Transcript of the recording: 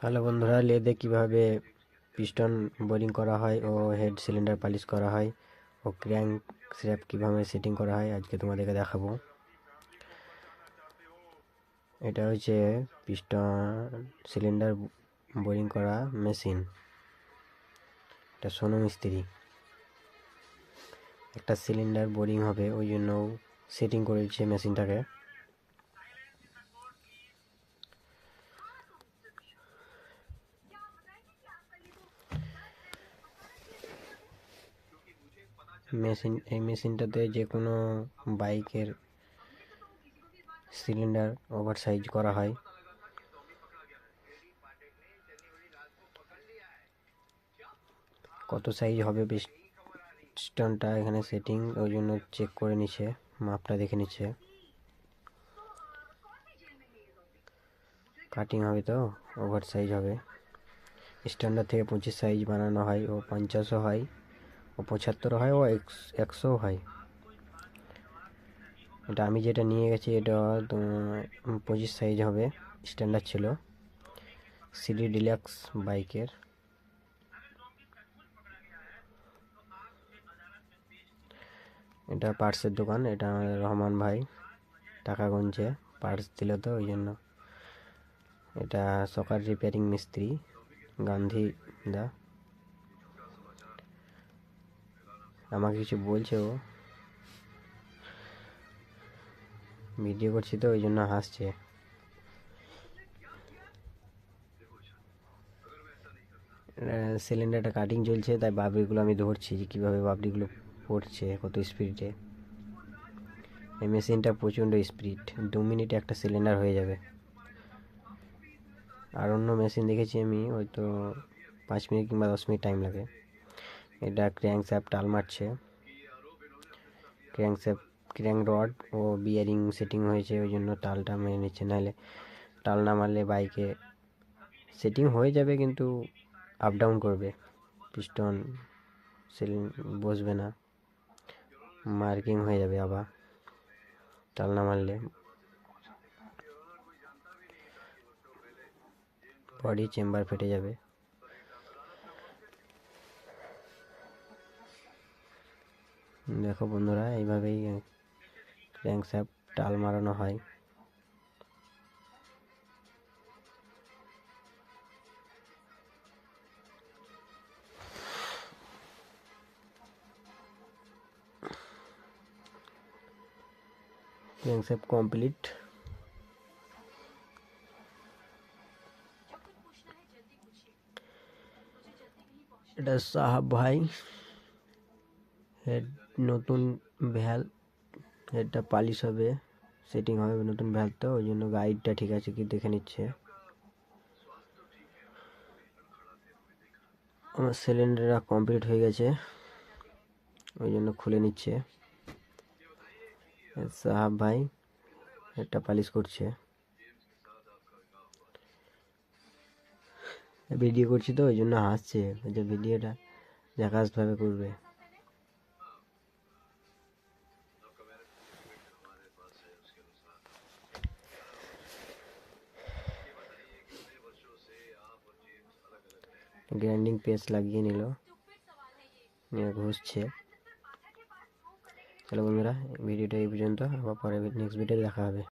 Hello বন্ধুরা, লেদে কিভাবে piston boring করা হয় ও হেড সিলিন্ডার পালিশ করা হয় ও ক্র্যাঙ্ক শ্যাফট কিভাবে সেটিং করা হয় আজকে তোমাদেরকে দেখাবো। এটা হচ্ছে পিস্টন সিলিন্ডার বোরিং করা মেশিন। এটা সোনু মিস্ত্রি। একটা সিলিন্ডার বোরিং হবে, ওই জন্য সেটিং করেছে মেশিনটাকে। এই মেশিনটাতে যে কোনো বাইকের সিলিন্ডার ওভার সাইজ করা হয়। কত সাইজ হবে পিস্টনটা এখানে সেটিং, ওই জন্য চেক করে নিচ্ছে, মাপটা দেখে নিচ্ছে। কাটিং হবে তো ওভার সাইজ হবে। স্ট্যান্ডার্ড থেকে 25 সাইজ বানানো হয়, ও 50ও হয়, ও 75 হয়, ও 100 হয়। এটা আমি যেটা নিয়ে গেছি এটা 25 সাইজ হবে, স্ট্যান্ডার্ড ছিল, সিডি ডিলাক্স বাইকের। এটা পার্টসের দোকান, এটা আমাদের রহমান ভাই টাকা গুনছে, পার্টস দিল তো ওই জন্য। এটা সকার রিপেয়ারিং মিস্ত্রি গান্ধী দা। আমাকে কিছু বলছে, ও ভিডিও করছি তো ওই জন্য হাসছে। সিলিন্ডারটা কাটিং চলছে, তাই বাবরিগুলো আমি ধরছি যে কীভাবে বাবরিগুলো পড়ছে, কত স্পিডে। এই মেশিনটা প্রচণ্ড স্পিড, 2 মিনিটে একটা সিলিন্ডার হয়ে যাবে। আর অন্য মেশিন দেখেছি আমি, হয়তো 5 মিনিট কিংবা 10 মিনিট টাইম লাগে। এটা ক্র্যাঙ্ক শ্যাফট টাল মারছে, ক্র্যাঙ্ক রড ও বিয়ারিং সেটিং হয়েছে, ওই জন্য টালটা মেরে নিচ্ছে, নাহলে টাল না মারলে বাইকে সেটিং হয়ে যাবে কিন্তু আপ ডাউন করবে, পিস্টন বসবে না, মার্কিং হয়ে যাবে আবার টাল না মারলে। বডি চেম্বার ফেটে যাবে। দেখো বন্ধুরা, এইভাবেই ক্র্যাঙ্কশ্যাফট টাল মারানো হয়। Crankshaft complete. এটা সাহাব ভাই, হেড নতুন ভ্যাল, হেডটা পালিশ হবে, সেটিং হবে নতুন ভ্যাল, তো ওই জন্য গাইডটা ঠিক আছে কি দেখে নিচ্ছে। আমার সিলিন্ডারটা কমপ্লিট হয়ে গেছে, ওই জন্য খুলে নিচ্ছে সাহাব ভাই, হেডটা পালিশ করছে। ভিডিও করছি তো ওই জন্য হাসছে, যে ভিডিওটা ঝাকাসভাবে করবে। গ্রাইন্ডিং পেস্ট লাগিয়ে নিল, নিয়ে ঘষছে। চলো বন্ধুরা, ভিডিওটা এই পর্যন্ত, আবার পরে নেক্সট ভিডিওতে দেখা হবে।